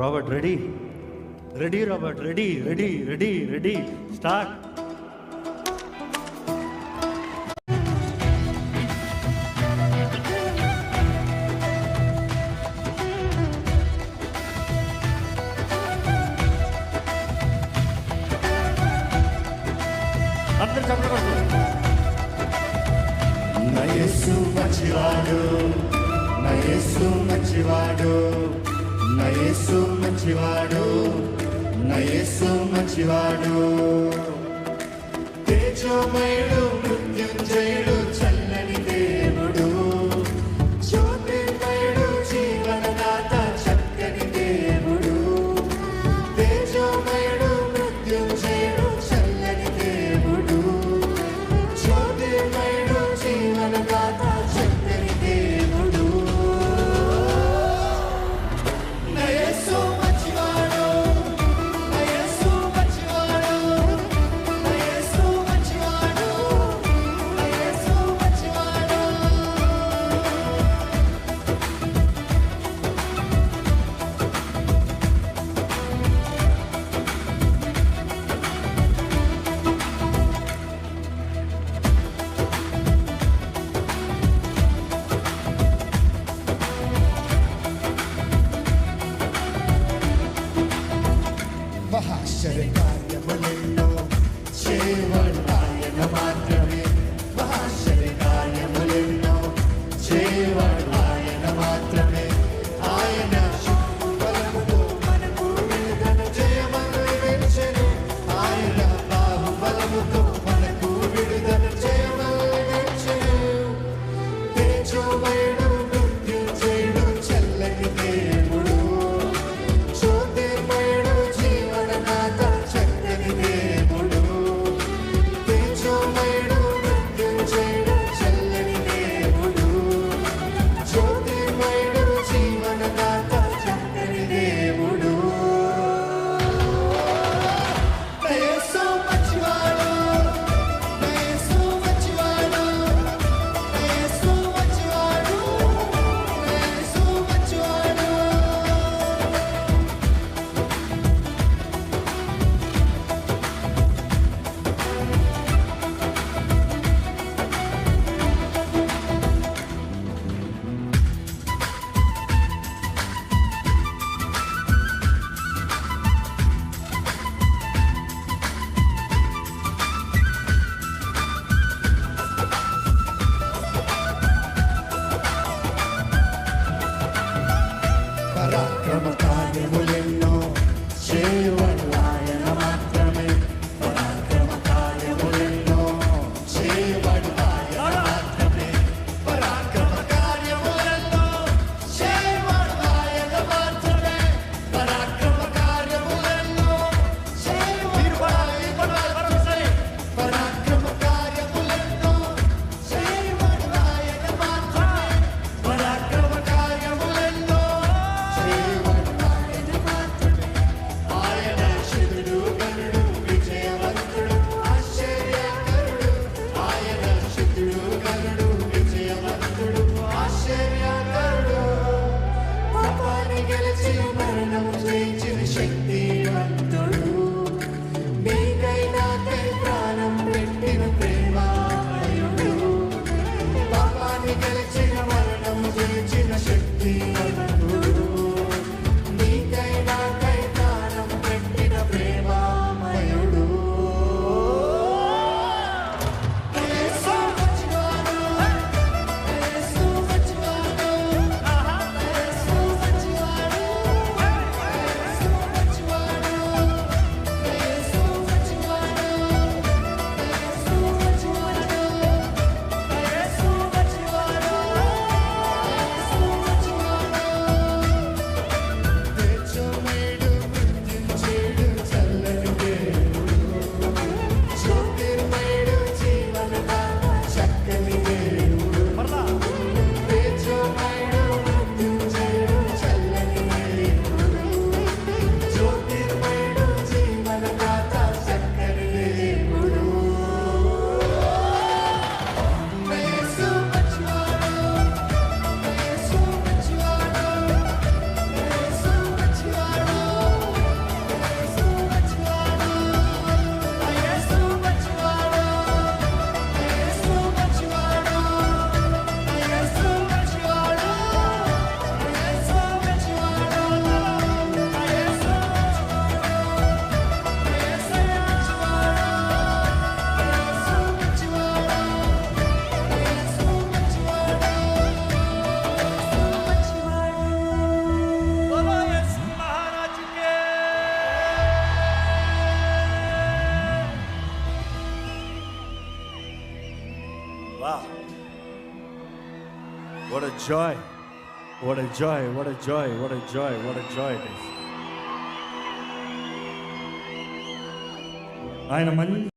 Robert ready ready Robert ready ready ready ready start. అందరు చెప్పకూడదు. నా యేసు మంచివాడు, నా యేసు మంచివాడు, నా యేసు మంచివాడు, నా యేసు మంచివాడు. తేజోమయుడు, మృత్యుంజయుడు, చల్లని దేవుడు, జ్యోతిర్మయుడు, జీవనదాత, చక్కని దేవుడు. తేజోమయుడు, మృత్యుంజయుడు, చల్లని దేవుడు, జ్యోతిర్మయుడు, జీవనదాత, చక్కని దేవుడు. నా యేసు మంచివాడు, నా యేసు మంచివాడు, నా యేసు మంచివాడు, నా యేసు మంచివాడు. మహాశ్చర్యకార్యములెన్నో చేయవాడు ఆయన మాత్రమే. మహాశ్చర్యకార్యములెన్నో చేయవాడు ఆయన మాత్రమే. ఆయన శక్తి బలముతో మనకు విడుదల చేయమని వెచ్చను. ఆయన బాహుబలముతో మనకు విడుదల చేయమని వెచ్చను. తేజోమయుడు, మృత్యుంజయుడు, చల్లని దేవుడు, జ్యోతిర్మయుడు, జీవనదాత, చక్కని దేవుడు. తేజోమయుడు, మృత్యుంజయుడు, చల్లని దేవుడు, జ్యోతిర్మయుడు, జీవనదాత, చక్కని దేవుడు. నా యేసు మంచివాడు, నా యేసు మంచివాడు, నా యేసు మంచివాడు, నా యేసు మంచివాడు. పరాక్రమ కార్యములెన్నో చేయవాడు ఆయన మాత్రమే. పరాక్రమ కార్యములెన్నో చేయవాడు ఆయన మాత్రమే. పరాక్రమ కార్యములెన్నో చేయవాడు ఆయన మాత్రమే. పరాక్రమ కార్యములెన్నో చేయవాడు ఆయన మాత్రమే. పరాక్రమ కార్యములెన్నో చేయవాడు ఆయన మాత్రమే. పరాక్రమ కార్యములెన్నో చేయవాడు ఆయన మాత్రమే. ఆయన శుద్ధుడు, గనుడు, విజయవంతుడు, ఆశ్చర్యకరుడు. ఆయన శుద్ధుడు, గనుడు, విజయవంతుడు, ఆశ్చర్యకరుడు. పాపాన్ని గెలిచి మరణం జయించిన శక్తివంతుడు. మీకై నాకై ప్రాణం పెట్టిన ప్రేమామయుడు. పాపాన్ని గెలిచిన మరణం జయించిన శక్తివంతుడు. మీకై నాకై ప్రాణం పెట్టిన ప్రేమామయుడు. నా యేసు మంచివాడు, Wow. What a joy. What a joy. What a joy. What a joy. What a joy it is. ఆయన